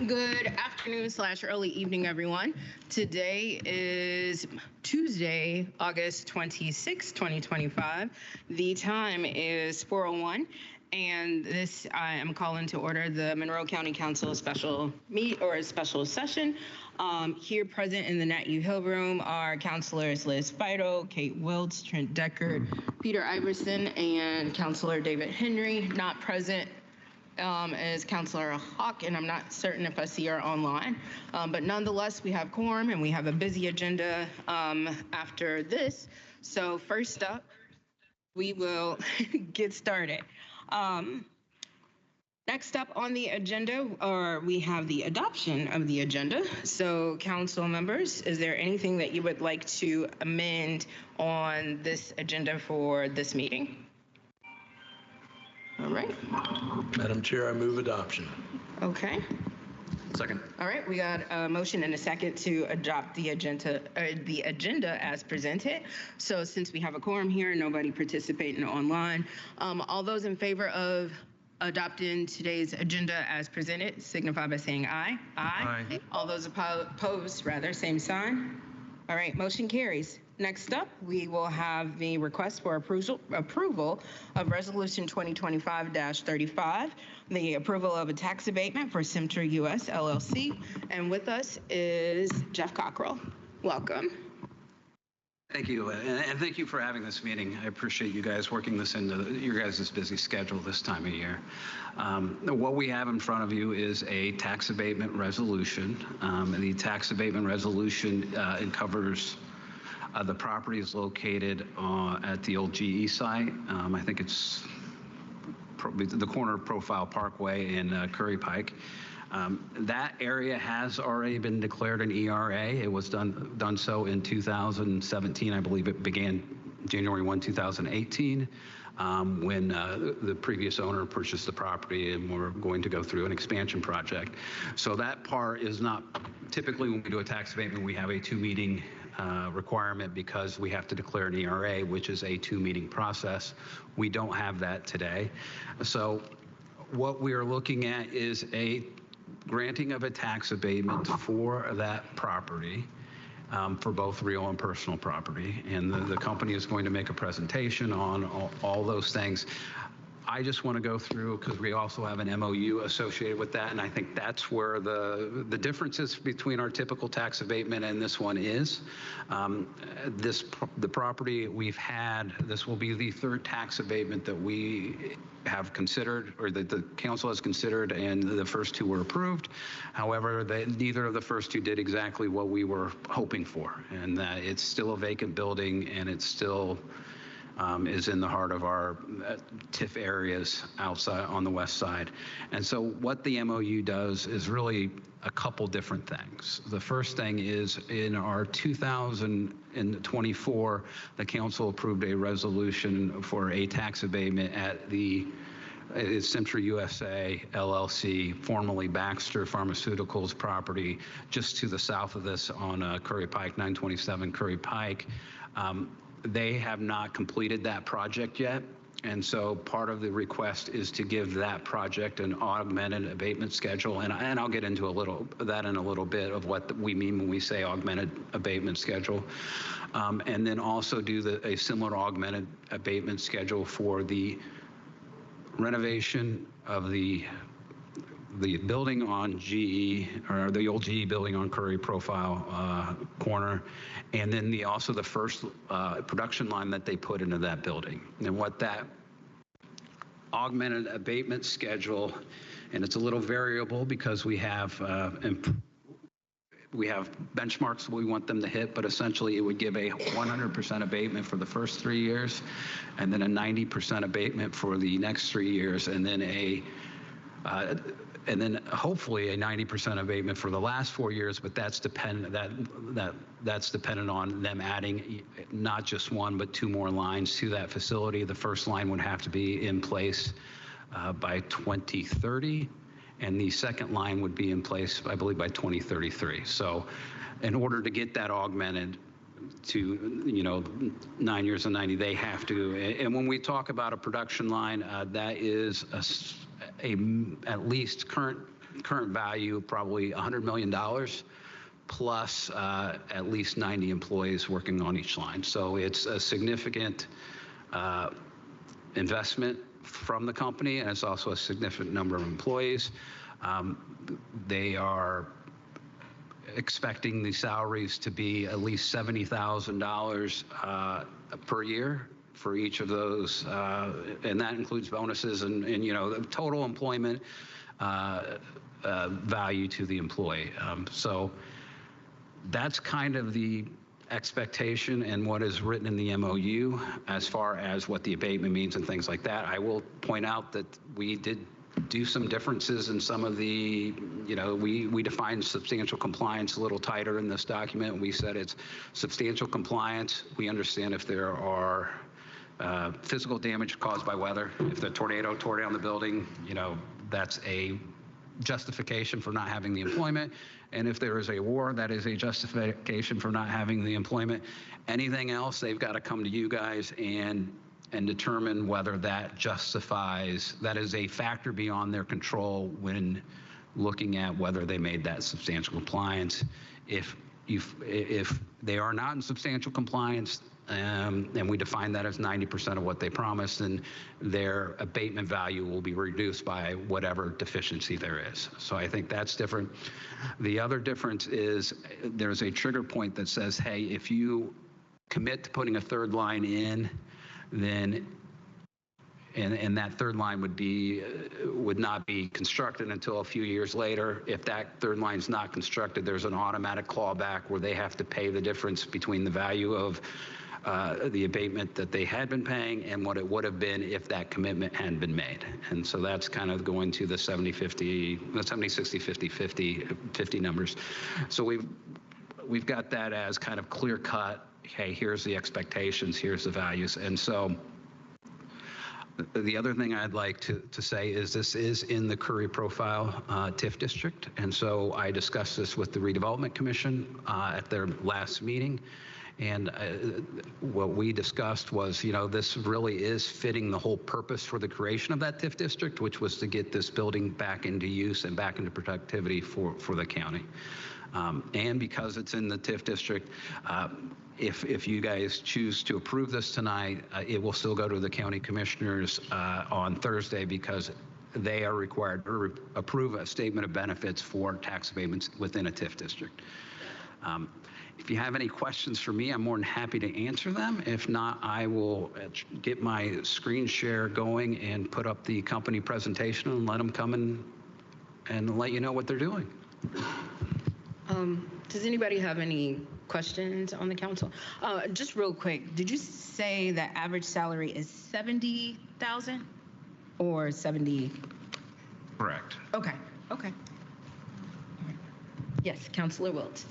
Good afternoon / early evening, everyone. Today is Tuesday, August 26, 2025. The time is 4:01, and I am calling to order the Monroe County Council special session. Here present in the Nat U. Hill room are Councilors Liz Fido, Kate Wiltz, Trent Deckard, Peter Iverson, and Councilor David Henry. Not present is Councilor Hawk, and I'm not certain if I see her online. But nonetheless, we have quorum and we have a busy agenda after this. So first up, we will get started. Next up on the agenda, we have the adoption of the agenda. So council members, is there anything that you would like to amend on this agenda for this meeting? All right. Madam Chair, I move adoption. Okay. Second. All right, we got a motion and a second to adopt the agenda as presented. So since we have a quorum here, nobody participating online, all those in favor of adopting today's agenda as presented signify by saying aye. Aye. All those opposed, same sign. All right, motion carries. Next up, we will have the request for approval of Resolution 2025-35, the approval of a tax abatement for Simtra US LLC. And with us is Jeff Cockrell. Welcome. Thank you, and thank you for having this meeting. I appreciate you guys working this into your guys' busy schedule this time of year. What we have in front of you is a tax abatement resolution. The tax abatement resolution it covers the property is located at the old GE site. I think it's probably the corner of Profile Parkway and Curry Pike. That area has already been declared an ERA. It was done so in 2017. I believe it began January 1, 2018, when the previous owner purchased the property and we're going to go through an expansion project. So that part is not, typically when we do a tax abatement, we have a 2-meeting requirement because we have to declare an ERA, which is a 2-meeting process. We don't have that today. So what we are looking at is a granting of a tax abatement for that property, for both real and personal property. And the company is going to make a presentation on all those things. I just want to go through, because we also have an MOU associated with that, and I think that's where the differences between our typical tax abatement and this one is. The property we've had, this will be the 3rd tax abatement that we have considered, or that the council has considered, and the first 2 were approved. However, neither of the first 2 did exactly what we were hoping for, and that it's still a vacant building, and it's still is in the heart of our TIF areas outside on the west side. And so what the MOU does is really a couple different things. The first thing is in our 2024, the council approved a resolution for a tax abatement at it's Simtra USA LLC, formerly Baxter Pharmaceuticals property, just to the south of this on Curry Pike, 927 Curry Pike. They have not completed that project yet, and so part of the request is to give that project an augmented abatement schedule, and I'll get into that in a little bit of what we mean when we say augmented abatement schedule, and then also do a similar augmented abatement schedule for the renovation of the building on GE, or the old GE building on Curry Profile corner, and then also the first production line that they put into that building. And what that augmented abatement schedule, and it's a little variable because we have benchmarks we want them to hit, but essentially it would give a 100% abatement for the first 3 years, and then a 90% abatement for the next 3 years, and then hopefully a 90% abatement for the last 4 years, but that's dependent on them adding not just 1 but 2 more lines to that facility. The first line would have to be in place by 2030, and the second line would be in place, I believe, by 2033. So in order to get that augmented to 9 years and 90, they have to. And when we talk about a production line, that is at least current current value, probably $100 million, plus at least 90 employees working on each line. So it's a significant investment from the company, and it's also a significant number of employees. They are expecting the salaries to be at least $70,000 per year for each of those, and that includes bonuses and the total employment value to the employee. So that's kind of the expectation and what is written in the MOU as far as what the abatement means and things like that. I will point out that we did do some differences in some of the, we defined substantial compliance a little tighter in this document. We said it's substantial compliance. We understand if there are physical damage caused by weather. If the tornado tore down the building, that's a justification for not having the employment. And if there is a war, that is a justification for not having the employment. Anything else, they've got to come to you guys and determine whether that justifies, that is a factor beyond their control when looking at whether they made that substantial compliance. If they are not in substantial compliance, and we define that as 90% of what they promised, and their abatement value will be reduced by whatever deficiency there is. So I think that's different. The other difference is there's a trigger point that says, hey, if you commit to putting a third line in, then and that third line would not be constructed until a few years later. If that third line is not constructed, there's an automatic clawback where they have to pay the difference between the value of the abatement that they had been paying and what it would have been if that commitment hadn't been made. And so that's kind of going to the 70-50, the 70-60-50 numbers. So we've got that as kind of clear cut. Hey, here's the expectations, here's the values. And so the other thing I'd like to say is this is in the Curry Profile TIF district. And so I discussed this with the Redevelopment Commission at their last meeting. And what we discussed was, this really is fitting the whole purpose for the creation of that TIF district, which was to get this building back into use and back into productivity for the county. And because it's in the TIF district, if you guys choose to approve this tonight, it will still go to the county commissioners on Thursday, because they are required to approve a statement of benefits for tax abatements within a TIF district. If you have any questions for me, I'm more than happy to answer them. If not, I will get my screen share going and put up the company presentation and let them come and let you know what they're doing. Does anybody have any questions on the council? Just real quick, did you say that average salary is 70,000 or 70? Correct. Okay. Yes, Councilor Wilt.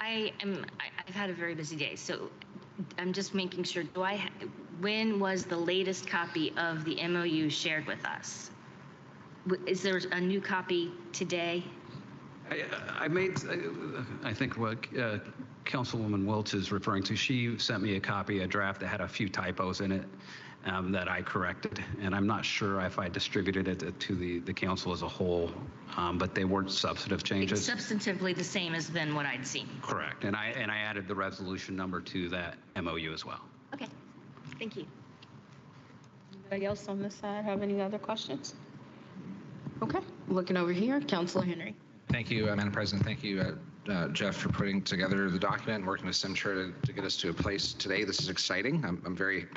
I've had a very busy day, so I'm just making sure, when was the latest copy of the MOU shared with us? Is there a new copy today? I think what Councilwoman Wiltz is referring to, she sent me a copy, a draft that had a few typos in it that I corrected, and I'm not sure if I distributed it to the council as a whole, but they weren't substantive changes. It's substantively the same as than what I'd seen. Correct, and I added the resolution number to that MOU as well. Okay, thank you. Anybody else on this side have any other questions? Okay, looking over here, Councilor Henry. Thank you, Madam President. Thank you, Jeff, for putting together the document and working with SimChair to get us to a place today. This is exciting. I'm very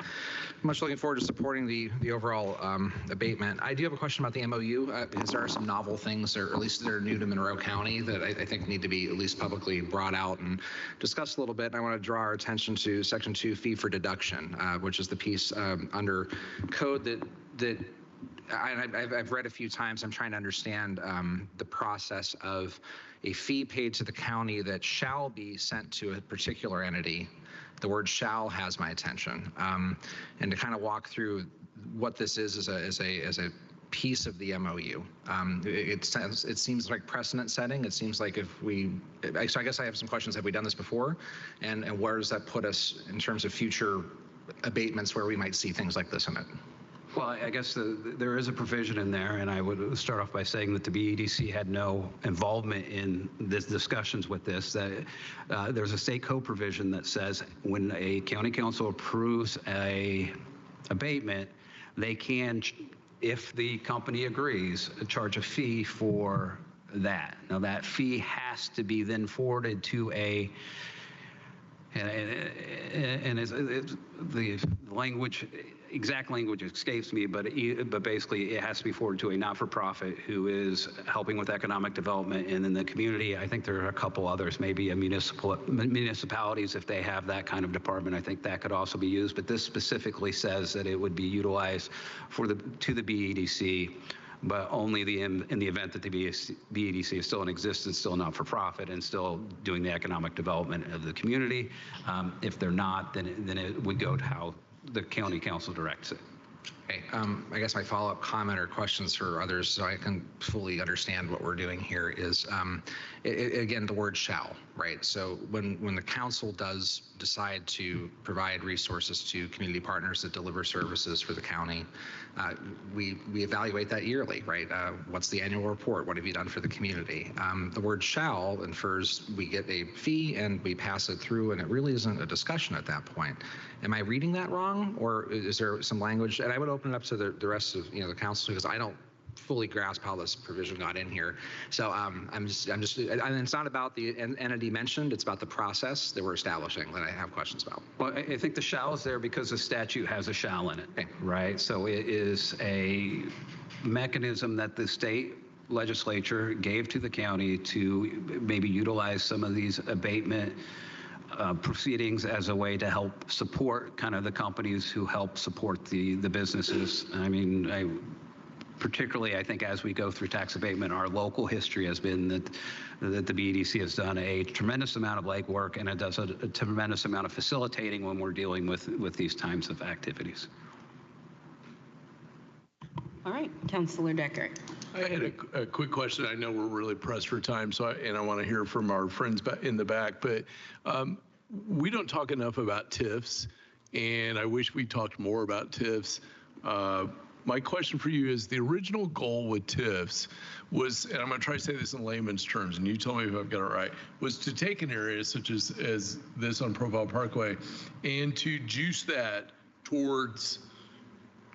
much looking forward to supporting the overall abatement. I do have a question about the MOU, because there are some novel things, or at least that are new to Monroe County, that I think need to be at least publicly brought out and discussed a little bit. And I want to draw our attention to Section 2, fee for deduction, which is the piece under code that I've read a few times. I'm trying to understand the process of a fee paid to the county that shall be sent to a particular entity. The word "shall" has my attention, and to kind of walk through what this is as a piece of the MOU. It seems like precedent setting. It seems like so I guess I have some questions. Have we done this before? And where does that put us in terms of future abatements where we might see things like this in it? Well, I guess there is a provision in there, and I would start off by saying that the BEDC had no involvement in this discussions with this. That there's a state code provision that says when a county council approves a abatement, they can, if the company agrees, charge a fee for that. Now that fee has to be then forwarded to a and the language, exact language escapes me, but basically it has to be forwarded to a not-for-profit who is helping with economic development. And in the community, I think there are a couple others, maybe municipalities, if they have that kind of department, I think that could also be used. But this specifically says that it would be utilized to the BEDC, but only in the event that the BEDC is still in existence, still not for profit, and still doing the economic development of the community. If they're not, then it would go to how the county council directs it. Okay, I guess my follow-up comment or questions for others so I can fully understand what we're doing here is, again, the word shall, right? So when the council does decide to provide resources to community partners that deliver services for the county, we evaluate that yearly, right? What's the annual report? What have you done for the community? The word shall infers we get a fee and we pass it through, and it really isn't a discussion at that point. Am I reading that wrong, or is there some language? And I would open it up to the rest of the council, because I don't fully grasp how this provision got in here. So I'm just, and it's not about the entity mentioned, it's about the process that we're establishing that I have questions about. Well, I think the shall is there because the statute has a shall in it, okay, right? So it is a mechanism that the state legislature gave to the county to maybe utilize some of these abatement proceedings as a way to help support kind of the companies who help support the businesses. I mean, particularly, I think as we go through tax abatement, our local history has been that the BEDC has done a tremendous amount of legwork, and it does a tremendous amount of facilitating when we're dealing with these types of activities. All right, Councilor Decker. I had a quick question. I know we're really pressed for time, and I want to hear from our friends in the back, but we don't talk enough about TIFs, and I wish we talked more about TIFs. My question for you is, the original goal with TIFs was, and I'm going to try to say this in layman's terms, and you tell me if I've got it right, was to take an area such as this on Profile Parkway and to juice that towards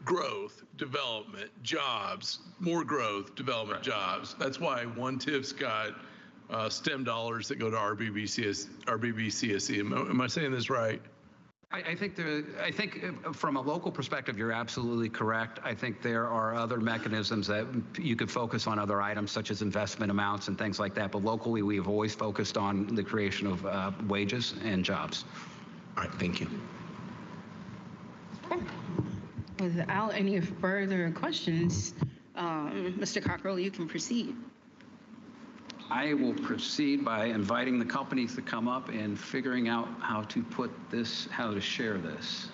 growth, development, jobs, more growth, development, jobs. That's why one TIF's got STEM dollars that go to RBBCSE. Am I saying this right? I think from a local perspective, you're absolutely correct. I think there are other mechanisms that you could focus on, other items such as investment amounts and things like that. But locally, we have always focused on the creation of wages and jobs. All right, thank you. Without any further questions, Mr. Cockrell, you can proceed. I will proceed by inviting the companies to come up and figuring out how to put this, how to share this.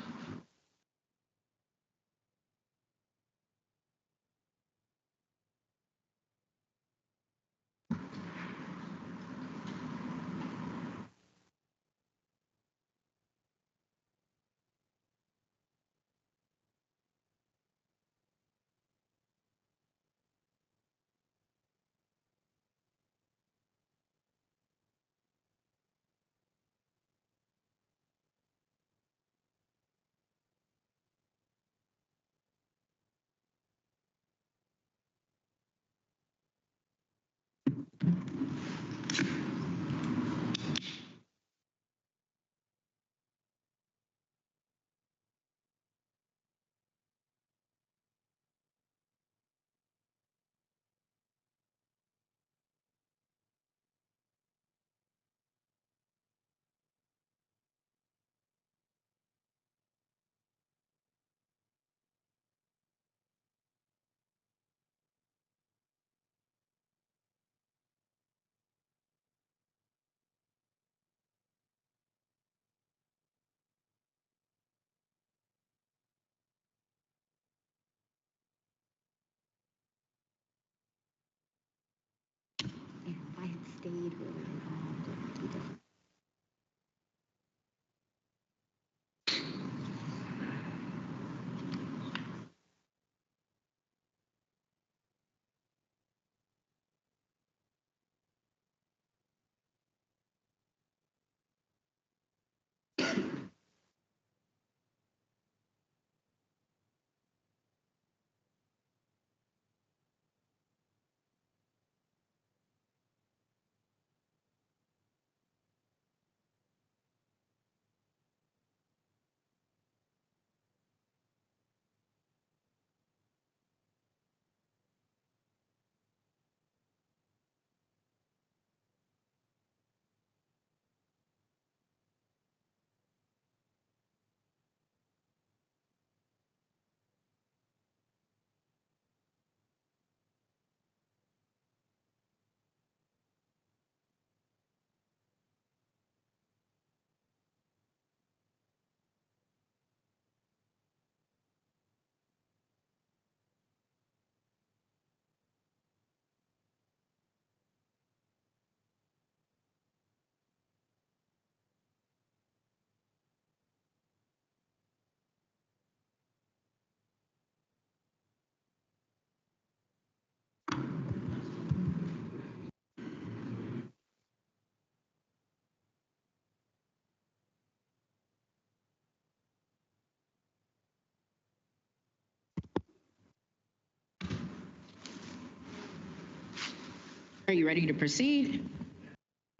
Are you ready to proceed?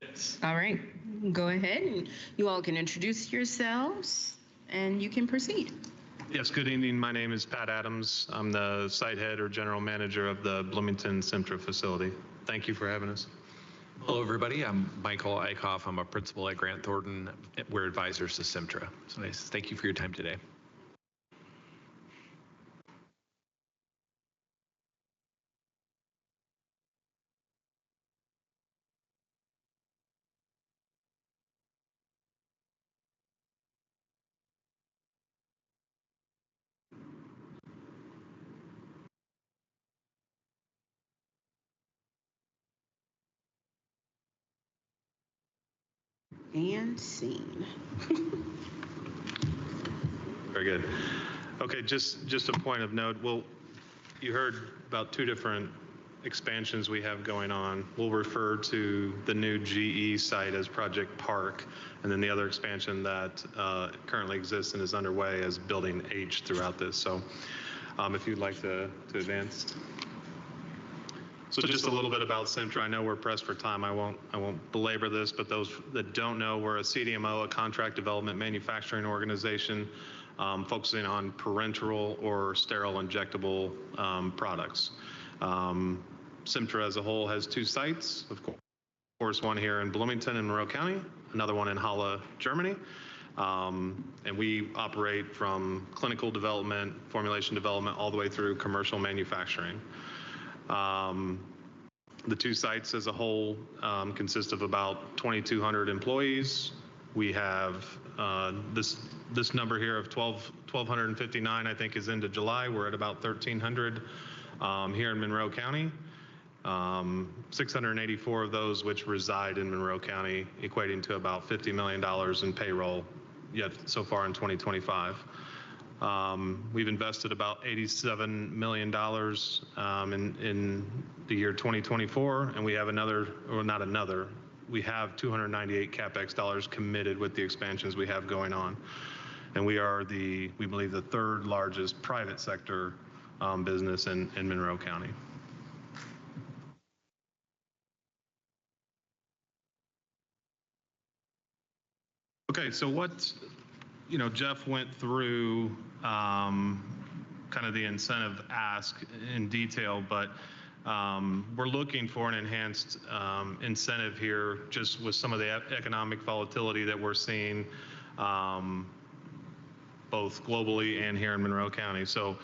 Yes. All right, go ahead and you all can introduce yourselves and you can proceed. Yes, good evening. My name is Pat Adams. I'm the site head or general manager of the Bloomington Simtra facility. Thank you for having us. Hello, everybody. I'm Michael Eichhoff. I'm a principal at Grant Thornton. We're advisors to Simtra. So nice. Thank you for your time today. And scene. Very good. Okay, just a point of note. Well, you heard about two different expansions we have going on. We'll refer to the new GE site as Project Park, and then the other expansion that currently exists and is underway as Building H throughout this. So if you'd like to advance. So just a little bit about Simtra. I know we're pressed for time. I won't belabor this, but those that don't know, we're a CDMO, a contract development manufacturing organization, focusing on parenteral or sterile injectable products. Simtra as a whole has two sites, of course, one here in Bloomington in Monroe County, another one in Halle, Germany. And we operate from clinical development, formulation development, all the way through commercial manufacturing. The two sites as a whole consist of about 2,200 employees. We have this number here of 1,259, I think, is into July. We're at about 1,300 here in Monroe County. 684 of those which reside in Monroe County, equating to about $50 million in payroll yet so far in 2025. We've invested about $87 million in the year 2024, and we have we have 298 CapEx dollars committed with the expansions we have going on. And we are we believe, the third largest private sector business in Monroe County. Okay, so Jeff went through kind of the incentive ask in detail, but we're looking for an enhanced incentive here just with some of the economic volatility that we're seeing both globally and here in Monroe County. So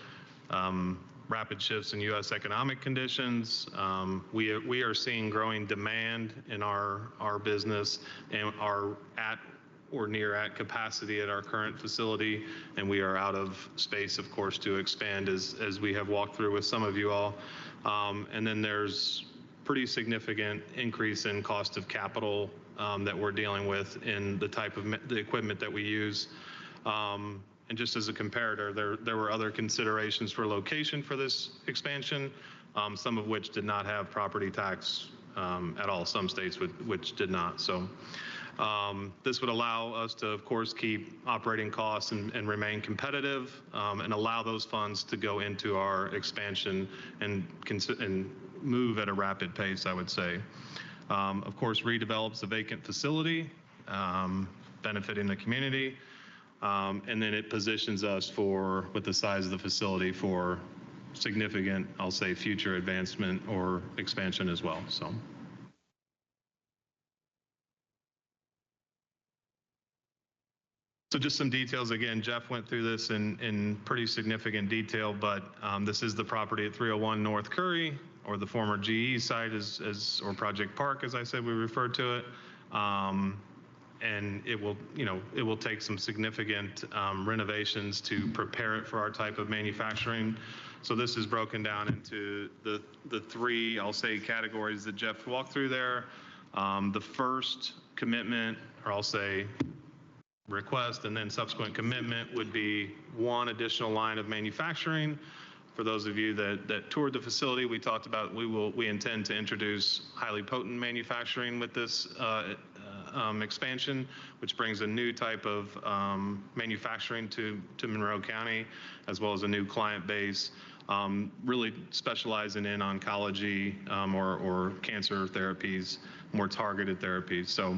rapid shifts in U.S. economic conditions. We are seeing growing demand in our business and are at or near at capacity at our current facility, and we are out of space, of course, to expand as we have walked through with some of you all. And then there's pretty significant increase in cost of capital that we're dealing with in the type of the equipment that we use. And just as a comparator, there were other considerations for location for this expansion, some of which did not have property tax at all. Some states which did not. So this would allow us to, of course, keep operating costs and remain competitive, and allow those funds to go into our expansion and move at a rapid pace, I would say. Of course, redevelops a vacant facility, benefiting the community, and then it positions us with the size of the facility, for significant, I'll say, future advancement or expansion as well. So just some details. Again, Jeff went through this in pretty significant detail, but this is the property at 301 North Curry, or the former GE site, or Project Park, as I said, we referred to it. And it will take some significant renovations to prepare it for our type of manufacturing. So this is broken down into the three, I'll say, categories that Jeff walked through there. The first commitment, or I'll say request, and then subsequent commitment, would be one additional line of manufacturing. For those of you that toured the facility, we talked about we intend to introduce highly potent manufacturing with this expansion, which brings a new type of manufacturing to Monroe County, as well as a new client base. really specializing in oncology or cancer therapies, more targeted therapies. So,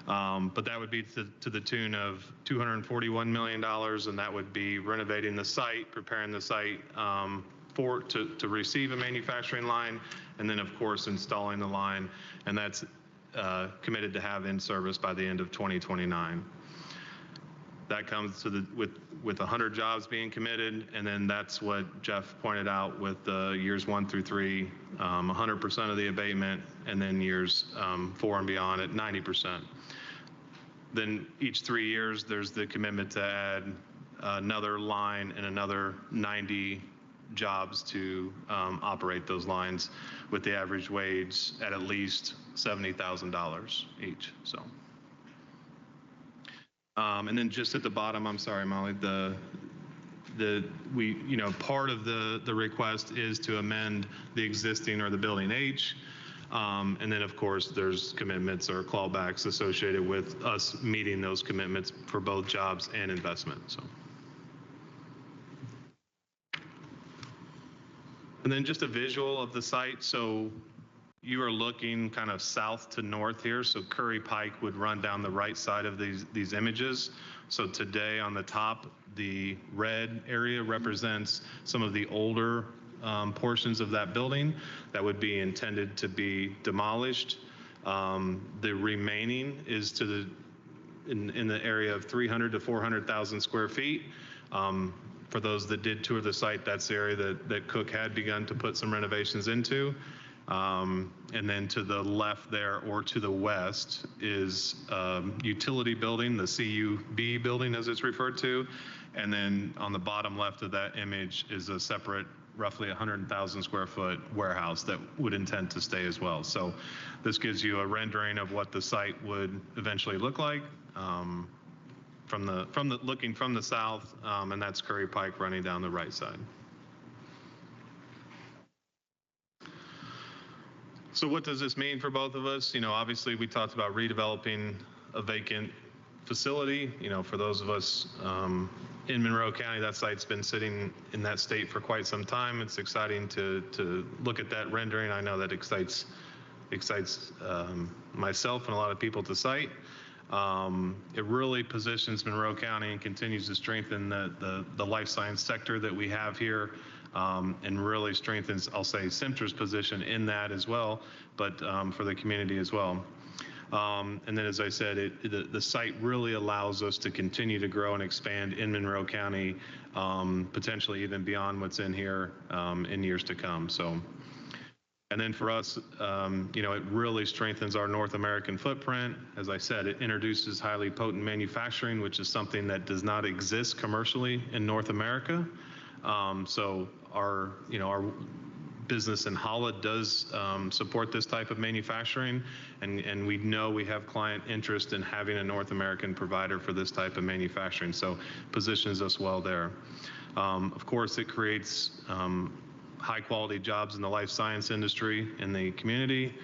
but that would be to the tune of $241 million, and that would be renovating the site, preparing the site to receive a manufacturing line, and then of course installing the line, and that's committed to have in service by the end of 2029. That comes to with 100 jobs being committed, and then that's what Jeff pointed out with years 1 through 3, 100% of the abatement, and then years 4 and beyond at 90%. Then each 3 years, there's the commitment to add another line and another 90 jobs to operate those lines, with the average wage at least $70,000 each. So. And then just at the bottom, I'm sorry, Molly, part of the request is to amend the existing or the building H. And then of course there's commitments or clawbacks associated with us meeting those commitments for both jobs and investment. So. And then just a visual of the site. So you are looking kind of south to north here. So Curry Pike would run down the right side of these images. So today on the top, the red area represents some of the older portions of that building that would be intended to be demolished. The remaining is in the area of 300 to 400,000 square feet. For those that did tour the site, that's the area that Cook had begun to put some renovations into. And then to the left there, or to the west, is utility building, the CUB building as it's referred to. And then on the bottom left of that image is a separate, roughly 100,000 square foot warehouse that would intend to stay as well. So this gives you a rendering of what the site would eventually look like looking from the south, and that's Curry Pike running down the right side. So what does this mean for both of us? Obviously we talked about redeveloping a vacant facility. For those of us in Monroe County, that site's been sitting in that state for quite some time. It's exciting to look at that rendering. I know that excites myself and a lot of people to site. It really positions Monroe County and continues to strengthen the life science sector that we have here. And really strengthens, I'll say, Simtra's position in that as well, but for the community as well. And then, as I said, the site really allows us to continue to grow and expand in Monroe County, potentially even beyond what's in here in years to come. So, and then for us, it really strengthens our North American footprint. As I said, it introduces highly potent manufacturing, which is something that does not exist commercially in North America. So our business in Holla does support this type of manufacturing, and we know we have client interest in having a North American provider for this type of manufacturing, so positions us well there. Of course, it creates high quality jobs in the life science industry in the community.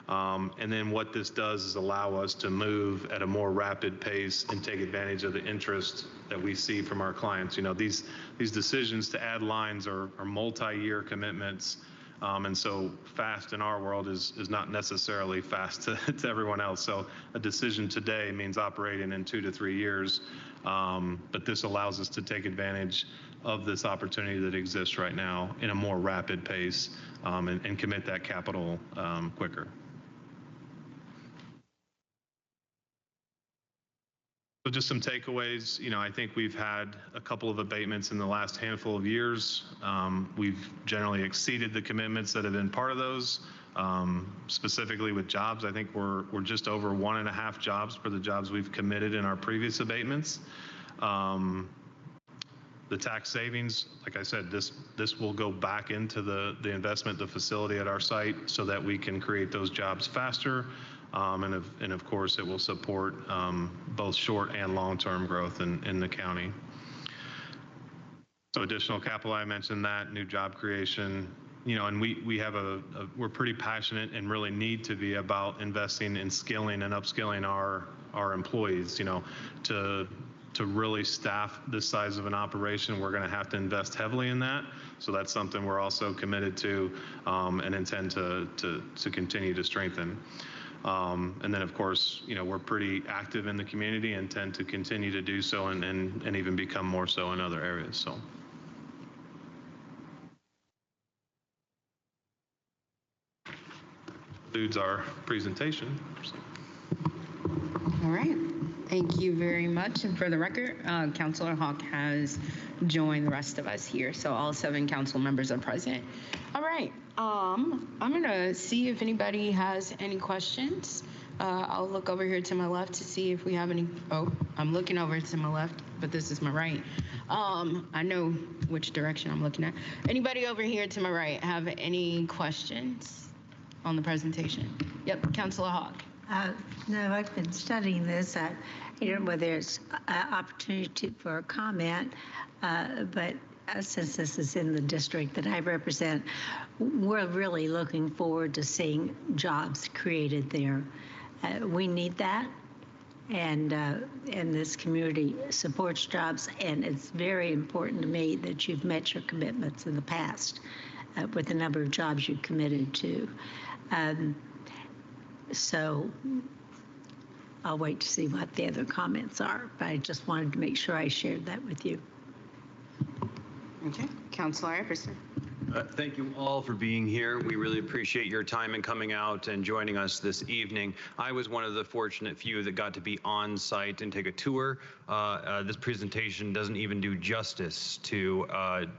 And then what this does is allow us to move at a more rapid pace and take advantage of the interest that we see from our clients. These decisions to add lines are multi-year commitments. And so fast in our world is not necessarily fast to everyone else. So a decision today means operating in 2 to 3 years. But this allows us to take advantage of this opportunity that exists right now in a more rapid pace, and commit that capital quicker. So just some takeaways. I think we've had a couple of abatements in the last handful of years. We've generally exceeded the commitments that have been part of those. Specifically with jobs, I think we're just over 1.5 jobs for the jobs we've committed in our previous abatements. The tax savings, like I said, this will go back into the investment, the facility at our site, so that we can create those jobs faster. And of course, it will support both short and long-term growth in the county. So additional capital, I mentioned that, new job creation, and we're pretty passionate and really need to be about investing in skilling and upskilling our employees, to to really staff this size of an operation, we're going to have to invest heavily in that. So that's something we're also committed to and intend to continue to strengthen. And then, of course, we're pretty active in the community and tend to continue to do so and even become more so in other areas. So. Concludes our presentation. So. All right. Thank you very much. And for the record, Councilor Hawk has joined the rest of us here. So all 7 council members are present. All right. I'm going to see if anybody has any questions. I'll look over here to my left to see if we have any. Oh, I'm looking over to my left, but this is my right. I know which direction I'm looking at. Anybody over here to my right have any questions on the presentation? Yep, Councilor Hawk. No, I've been studying this. I don't know whether it's an opportunity for a comment, but since this is in the district that I represent, we're really looking forward to seeing jobs created there. We need that, and this community supports jobs, and it's very important to me that you've met your commitments in the past with the number of jobs you've committed to. So I'll wait to see what the other comments are, but I just wanted to make sure I shared that with you. Okay, Councilor Epperson. Thank you all for being here. We really appreciate your time and coming out and joining us this evening. I was one of the fortunate few that got to be on site and take a tour. This presentation doesn't even do justice to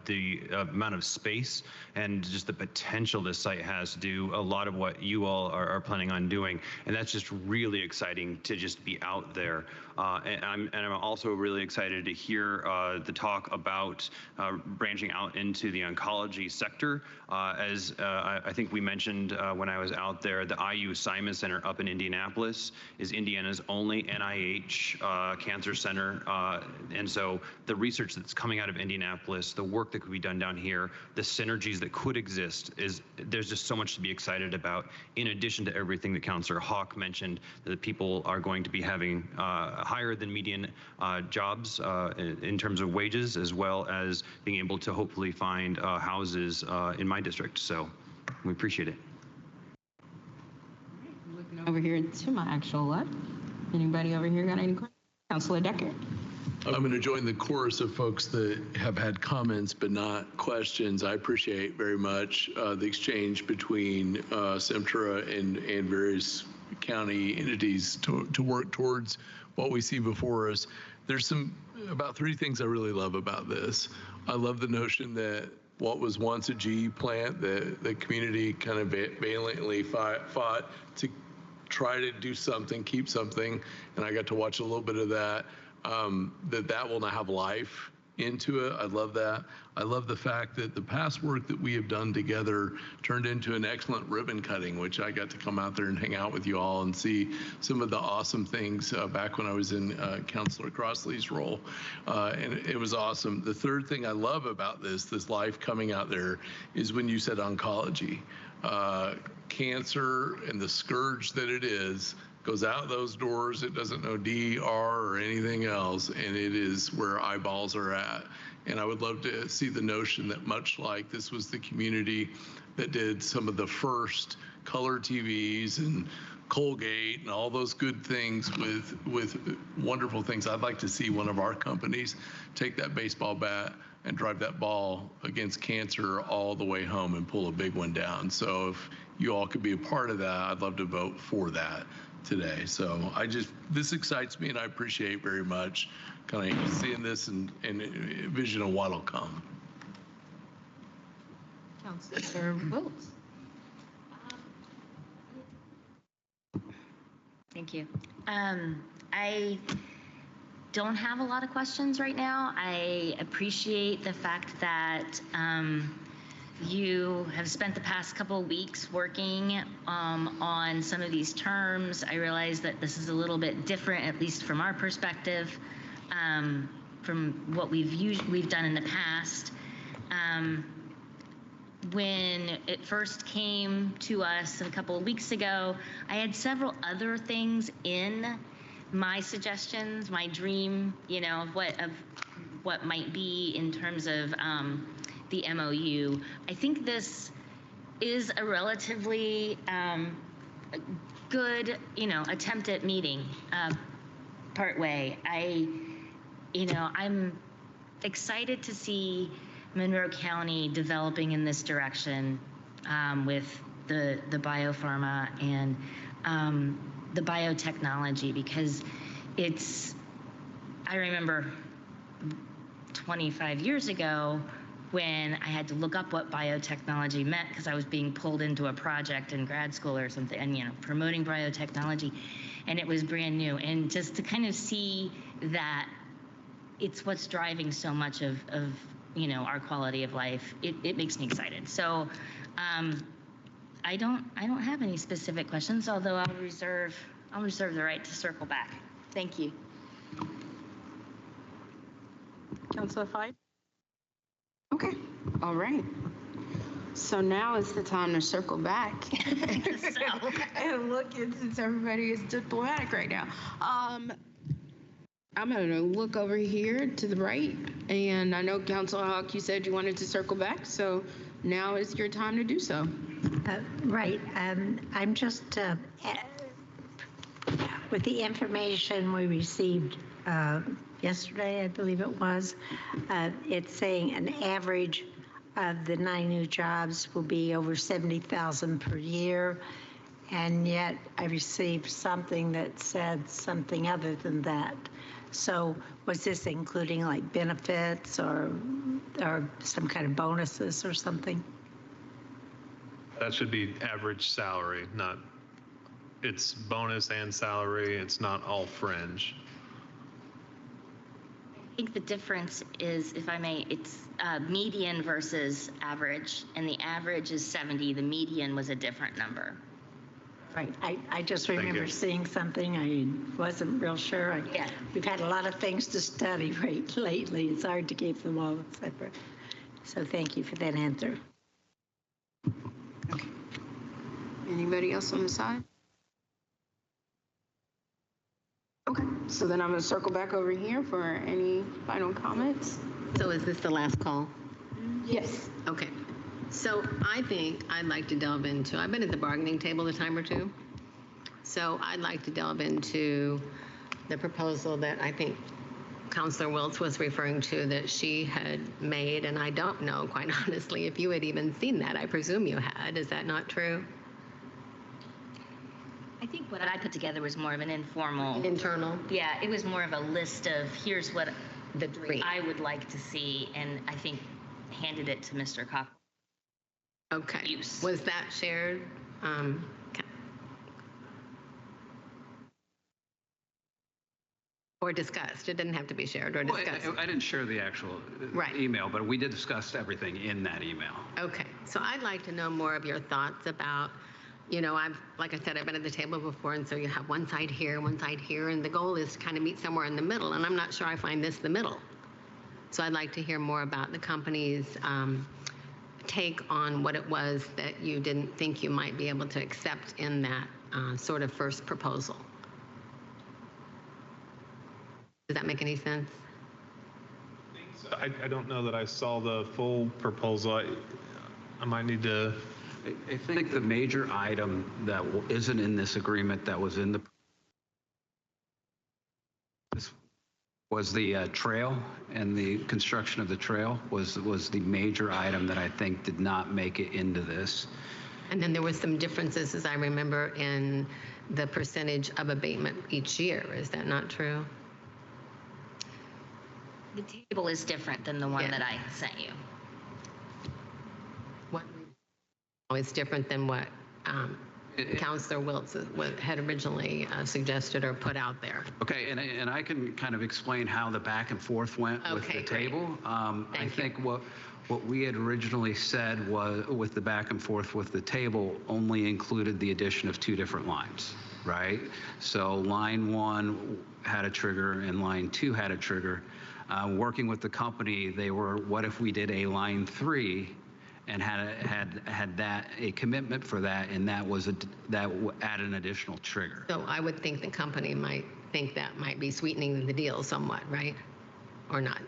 the amount of space and just the potential this site has to do a lot of what you all are planning on doing. And that's just really exciting to just be out there. And I'm also really excited to hear the talk about branching out into the oncology sector. As I think we mentioned when I was out there, the IU Simon Center up in Indianapolis is Indiana's only NIH cancer center. And so the research that's coming out of Indianapolis, the work that could be done down here, the synergies that could exist, there's just so much to be excited about, in addition to everything that Councilor Hawk mentioned, that people are going to be having higher than median jobs in terms of wages, as well as being able to hopefully find houses in my district. So we appreciate it. Looking over here to my actual left. Anybody over here got any questions? Councilor Decker. I'm going to join the chorus of folks that have had comments but not questions. I appreciate very much the exchange between Semtra and various county entities to work towards what we see before us. There's about 3 things I really love about this. I love the notion that what was once a GE plant, the community kind of valiantly fought to try to do something, keep something, and I got to watch a little bit of that, that will now have life into it. I love that. I love the fact that the past work that we have done together turned into an excellent ribbon cutting, which I got to come out there and hang out with you all and see some of the awesome things back when I was in Councilor Crossley's role. And it was awesome. The third thing I love about this life coming out there is when you said oncology. Cancer and the scourge that it is goes out those doors. It doesn't know DR or anything else, and it is where eyeballs are at. And I would love to see the notion that, much like this was the community that did some of the first color TVs and Colgate and all those good things with wonderful things, I'd like to see one of our companies take that baseball bat and drive that ball against cancer all the way home and pull a big one down. So if you all could be a part of that, I'd love to vote for that today. So this excites me, and I appreciate very much kind of seeing this and vision of what'll come. Councilor Wiltz. Thank you. I don't have a lot of questions right now. I appreciate the fact that you have spent the past couple of weeks working on some of these terms. I realize that this is a little bit different, at least from our perspective, from what we've done in the past. When it first came to us a couple of weeks ago, I had several other things in my suggestions, my dream, of what might be in terms of the MOU. I think this is a relatively good, attempt at meeting partway. I'm excited to see Monroe County developing in this direction with the biopharma and the biotechnology, because I remember 25 years ago when I had to look up what biotechnology meant because I was being pulled into a project in grad school or something, and promoting biotechnology, and it was brand new. And just to kind of see that it's what's driving so much of our quality of life, it makes me excited. So I don't have any specific questions, although I'll reserve the right to circle back. Thank you. Councilor Fyfe? Okay, all right. So now is the time to circle back and look, since everybody is diplomatic right now. I'm going to look over here to the right, and I know Councilor Hawk, you said you wanted to circle back, so now is your time to do so. Right. I'm just, with the information we received yesterday, I believe it was, it's saying an average of the 9 new jobs will be over 70,000 per year. And yet I received something that said something other than that. So was this including like benefits or some kind of bonuses or something? That should be average salary, it's bonus and salary. It's not all fringe. I think the difference is, if I may, it's median versus average, and the average is 70. The median was a different number. Right. I just remember seeing something. I wasn't real sure. We've had a lot of things to study lately. It's hard to keep them all separate. So thank you for that answer. Okay. Anybody else on the side? Okay, so then I'm going to circle back over here for any final comments. So is this the last call? Yes. Okay. So I think I'd like to delve into, I've been at the bargaining table a time or two. So I'd like to delve into the proposal that I think Councilor Wiltz was referring to that she had made, and I don't know, quite honestly, if you had even seen that. I presume you had. Is that not true? I think what I put together was more of an informal. Internal? Yeah, it was more of a list of here's what the dream I would like to see, and I think handed it to Mr. Cock. Okay. Use. Was that shared? Or discussed? It didn't have to be shared or discussed. Well, I didn't share the actual email, but we did discuss everything in that email. Okay. So I'd like to know more of your thoughts about, like I said, I've been at the table before, and so you have one side here, and the goal is to kind of meet somewhere in the middle, and I'm not sure I find this the middle. So I'd like to hear more about the company's take on what it was that you didn't think you might be able to accept in that sort of first proposal. Does that make any sense? I don't know that I saw the full proposal. I might need to. I think the major item that isn't in this agreement that was in the was the trail, and the construction of the trail was the major item that I think did not make it into this. And then there was some differences, as I remember, in the percentage of abatement each year. Is that not true? The table is different than the one that I sent you. What? Oh, it's different than what Councilor Wiltz had originally suggested or put out there. Okay, and I can kind of explain how the back and forth went with the table. I think what we had originally said was, with the back and forth with the table, only included the addition of 2 different lines, right? So line 1 had a trigger and line 2 had a trigger. Working with the company, they were, what if we did a line 3 and had that a commitment for that, and that was that add an additional trigger. So I would think the company might think that might be sweetening the deal somewhat, right? Or not?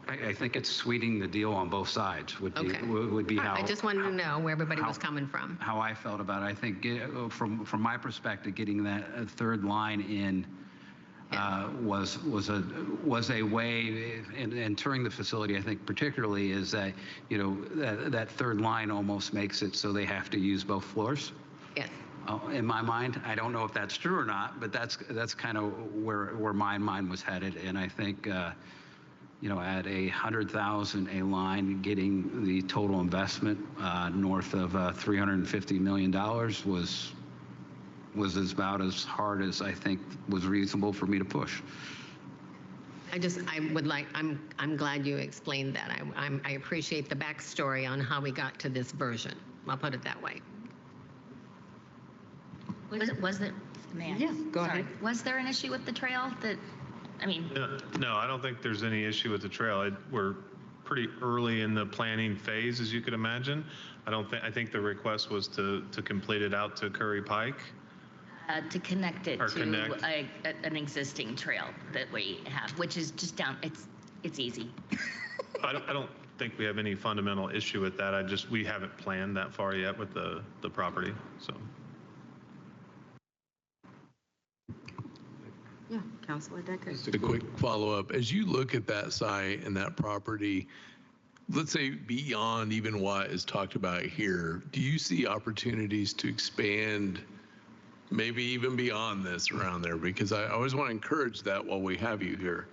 I think it's sweetening the deal on both sides would be, Okay. would be how. I just wanted to know where everybody was coming from. How I felt about it. I think from my perspective, getting that third line in was a way, and touring the facility, I think particularly, is that, you know, that third line almost makes it so they have to use both floors. Yes. In my mind, I don't know if that's true or not, but that's kind of where my mind was headed, and I think. You know, at 100,000 a line, getting the total investment north of $350 million was about as hard as I think was reasonable for me to push. I'm glad you explained that. I appreciate the backstory on how we got to this version. I'll put it that way. Was there, man? Yeah, go ahead. Was there an issue with the trail that, I mean, No, I don't think there's any issue with the trail. We're pretty early in the planning phase, as you could imagine. I think the request was to complete it out to Curry Pike. to connect it Or to connect. an existing trail that we have, which is just down, it's easy. I don't think we have any fundamental issue with that. We haven't planned that far yet with the property, so. Yeah, Councilor Decker. Just a quick follow-up. As you look at that site and that property, let's say beyond even what is talked about here, do you see opportunities to expand maybe even beyond this around there? Because I always want to encourage that while we have you here.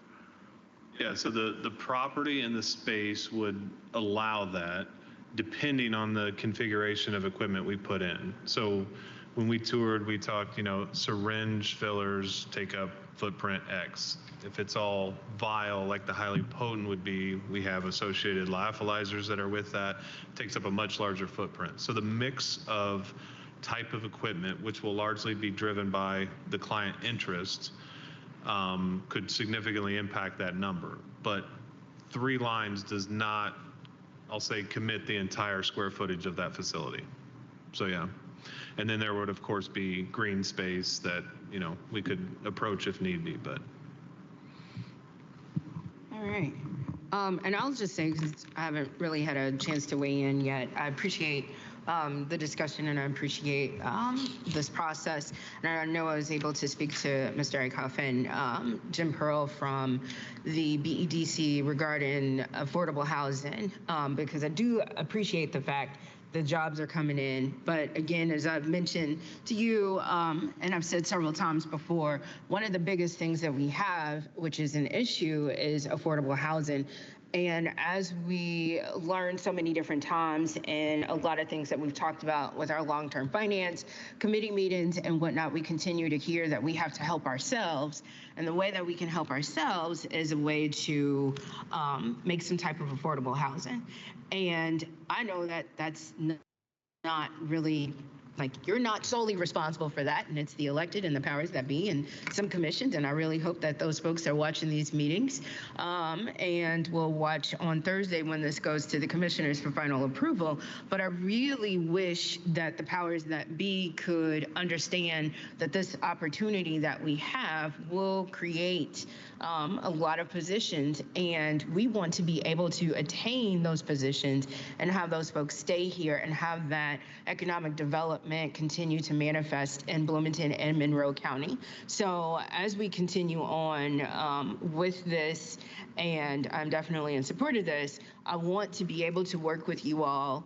Yeah, so the property and the space would allow that depending on the configuration of equipment we put in. So when we toured, we talked, you know, syringe fillers take up footprint X. If it's all vial, like the highly potent would be, we have associated lyophilizers that are with that, takes up a much larger footprint. So the mix of type of equipment, which will largely be driven by the client interest, could significantly impact that number. But 3 lines does not, I'll say, commit the entire square footage of that facility. So yeah. And then there would, of course, be green space that, you know, we could approach if need be, but. All right. And I'll just say, because I haven't really had a chance to weigh in yet, I appreciate the discussion and I appreciate this process. And I know I was able to speak to Mr. Eichhoff and Jim Pearl from the BEDC regarding affordable housing, because I do appreciate the fact the jobs are coming in. But again, as I've mentioned to you, and I've said several times before, one of the biggest things that we have, which is an issue, is affordable housing. And as we learn so many different times and a lot of things that we've talked about with our long-term finance committee meetings and whatnot, we continue to hear that we have to help ourselves. And the way that we can help ourselves is a way to make some type of affordable housing. And I know that that's not really, like, you're not solely responsible for that, and it's the elected and the powers that be and some commissions, and I really hope that those folks are watching these meetings and will watch on Thursday when this goes to the commissioners for final approval. But I really wish that the powers that be could understand that this opportunity that we have will create a lot of positions, and we want to be able to attain those positions and have those folks stay here and have that economic development continue to manifest in Bloomington and Monroe County. So as we continue on with this, and I'm definitely in support of this, I want to be able to work with you all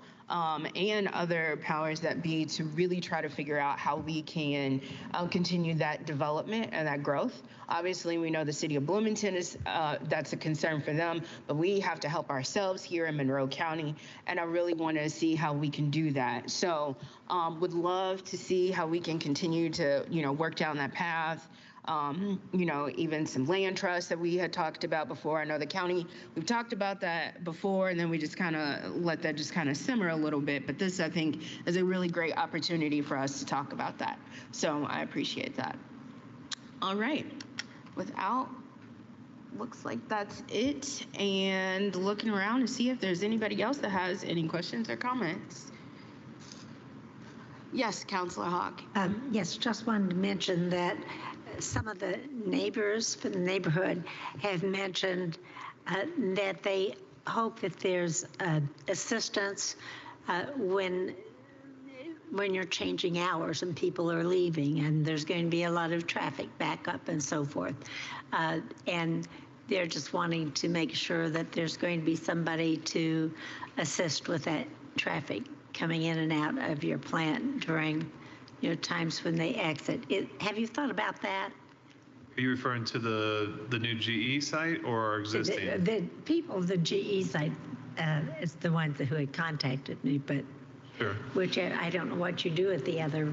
and other powers that be to really try to figure out how we can continue that development and that growth. Obviously, we know the city of Bloomington is, that's a concern for them, but we have to help ourselves here in Monroe County, and I really want to see how we can do that. So would love to see how we can continue to, you know, work down that path. You know, even some land trusts that we had talked about before. I know the county, we've talked about that before, and then we just kind of let that just kind of simmer a little bit. But this, I think, is a really great opportunity for us to talk about that. So I appreciate that. All right. Looks like that's it. And looking around to see if there's anybody else that has any questions or comments. Yes, Councilor Hawk. Yes, just wanted to mention that some of the neighbors for the neighborhood have mentioned that they hope that there's assistance when you're changing hours and people are leaving and there's going to be a lot of traffic backup and so forth. And they're just wanting to make sure that there's going to be somebody to assist with that traffic coming in and out of your plant during times when they exit. Have you thought about that? Are you referring to the new GE site or existing? The people, the GE site, is the ones who had contacted me, but Sure. which I don't know what you do at the other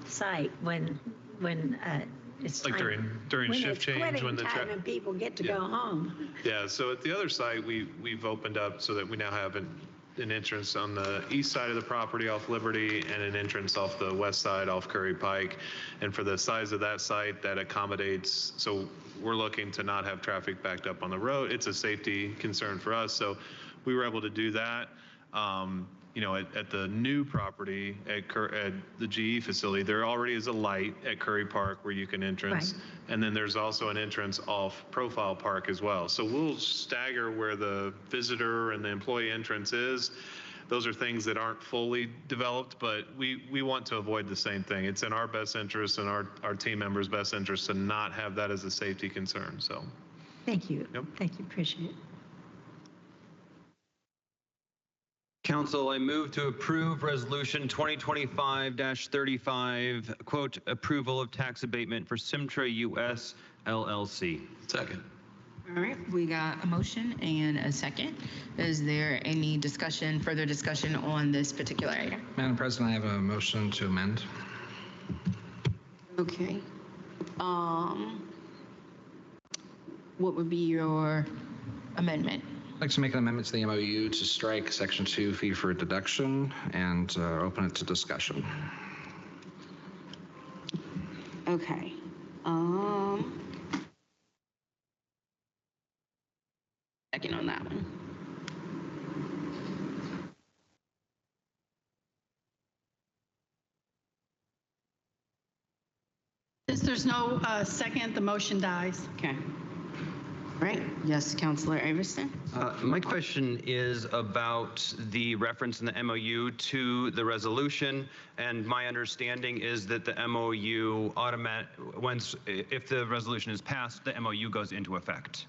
site when it's Like time, during when shift it's change, quitting when the time and people get to go home. Yeah, so at the other site, we've opened up so that we now have an entrance on the east side of the property off Liberty and an entrance off the west side off Curry Pike. And for the size of that site, that accommodates, so we're looking to not have traffic backed up on the road. It's a safety concern for us, so we were able to do that. At the new property at the GE facility, there already is a light at Curry Park where you can entrance. Right. And then there's also an entrance off Profile Park as well. So we'll stagger where the visitor and the employee entrance is. Those are things that aren't fully developed, but we want to avoid the same thing. It's in our best interest and our team members' best interest to not have that as a safety concern. So, Thank you. Yep. Thank you. Appreciate it. Council, I move to approve Resolution 2025-35, quote, approval of tax abatement for Simtra US LLC. Second. All right, we got a motion and a second. Is there any further discussion on this particular item? Madam President, I have a motion to amend. Okay. What would be your amendment? I'd like to make an amendment to the MOU to strike Section 2 fee for deduction and open it to discussion. Okay. Second on that one. Since there's no second, the motion dies. Okay. Right. Yes, Councilor Iverson. My question is about the reference in the MOU to the resolution, and my understanding is that the MOU if the resolution is passed, the MOU goes into effect.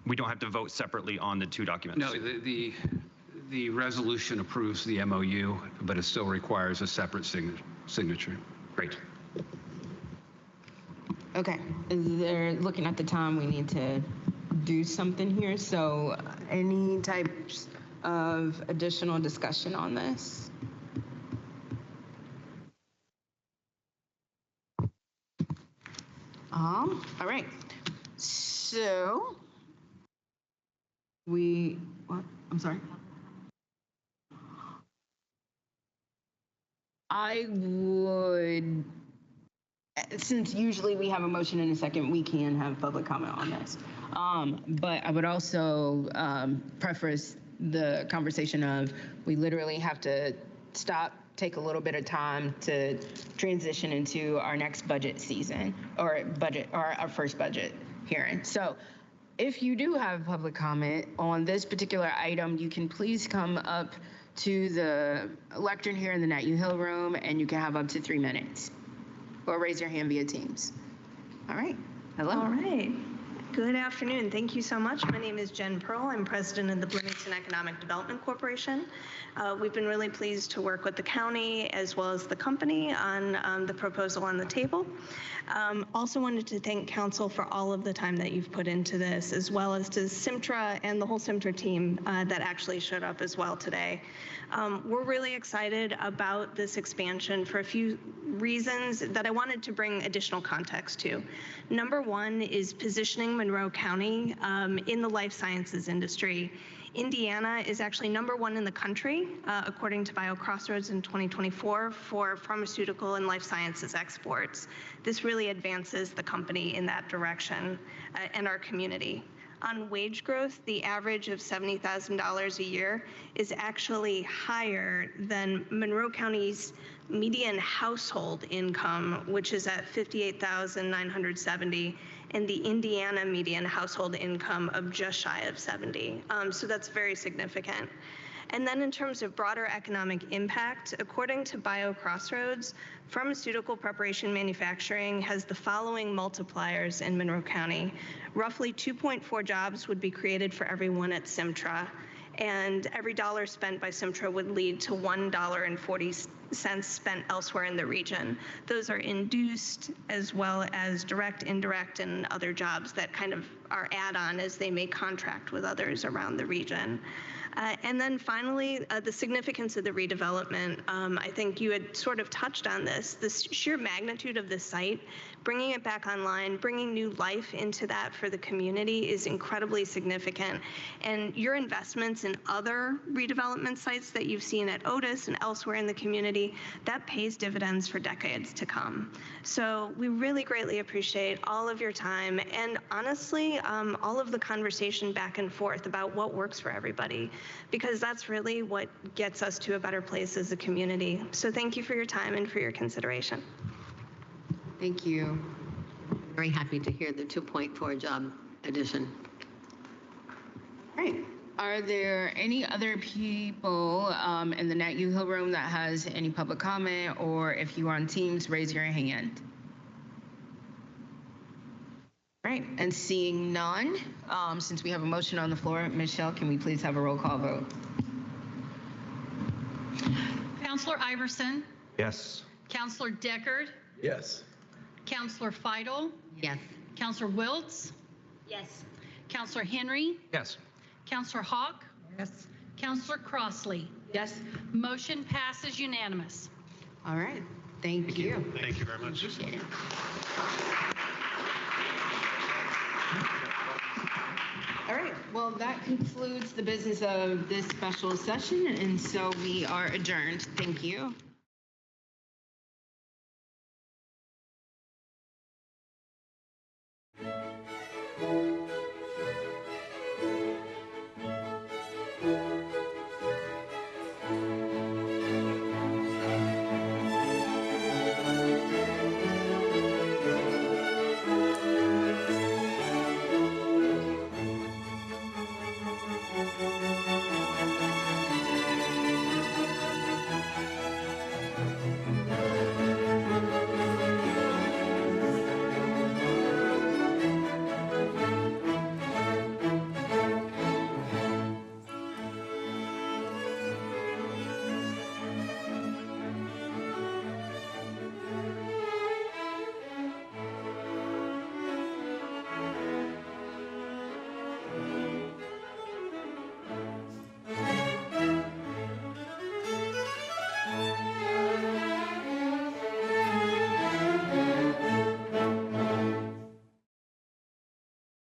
We don't have to vote separately on the two documents. No, the resolution approves the MOU, but it still requires a separate signature. Great. Okay. Looking at the time, we need to do something here. So any types of additional discussion on this? All right. So I'm sorry. I would, since usually we have a motion in a second, we can have public comment on this. But I would also preface the conversation of we literally have to stop, take a little bit of time to transition into our next budget season or our first budget hearing. So if you do have public comment on this particular item, you can please come up to the lectern here in the Nat U Hill room and you can have up to 3 minutes. Or raise your hand via Teams. All right. Hello. All right. Good afternoon. Thank you so much. My name is Jen Pearl. I'm president of the Bloomington Economic Development Corporation. We've been really pleased to work with the county as well as the company on the proposal on the table. Also wanted to thank council for all of the time that you've put into this, as well as to Simtra and the whole Simtra team that actually showed up as well today. We're really excited about this expansion for a few reasons that I wanted to bring additional context to. Number one is positioning Monroe County in the life sciences industry. Indiana is actually #1 in the country, according to BioCrossroads in 2024, for pharmaceutical and life sciences exports. This really advances the company in that direction and our community. on wage growth, the average of $70,000 a year is actually higher than Monroe County's median household income, which is at $58,970, and the Indiana median household income of just shy of 70. So that's very significant. And then in terms of broader economic impact, according to BioCrossroads, pharmaceutical preparation manufacturing has the following multipliers in Monroe County. Roughly 2.4 jobs would be created for everyone at Simtra, and every dollar spent by Simtra would lead to $1.40 spent elsewhere in the region. Those are induced as well as direct, indirect, and other jobs that kind of are add-on as they may contract with others around the region. And then finally, the significance of the redevelopment. I think you had sort of touched on this. The sheer magnitude of the site, bringing it back online, bringing new life into that for the community is incredibly significant. And your investments in other redevelopment sites that you've seen at Otis and elsewhere in the community, that pays dividends for decades to come. So we really greatly appreciate all of your time and honestly, all of the conversation back and forth about what works for everybody, because that's really what gets us to a better place as a community. So thank you for your time and for your consideration. Thank you. Very happy to hear the 2.4 job addition. All right. Are there any other people in the Nat U Hill room that has any public comment, or if you are on Teams, raise your hand. All right, and seeing none, since we have a motion on the floor, Michelle, can we please have a roll call vote? Counselor Iverson? Yes. Counselor Deckard? Yes. Counselor Feidel? Yes. Counselor Wiltz? Yes. Counselor Henry? Yes. Counselor Hawk? Yes. Counselor Crossley? Yes. Motion passes unanimous. All right, thank you. Thank you very much. Appreciate it. All right, well, that concludes the business of this special session, and so we are adjourned. Thank you.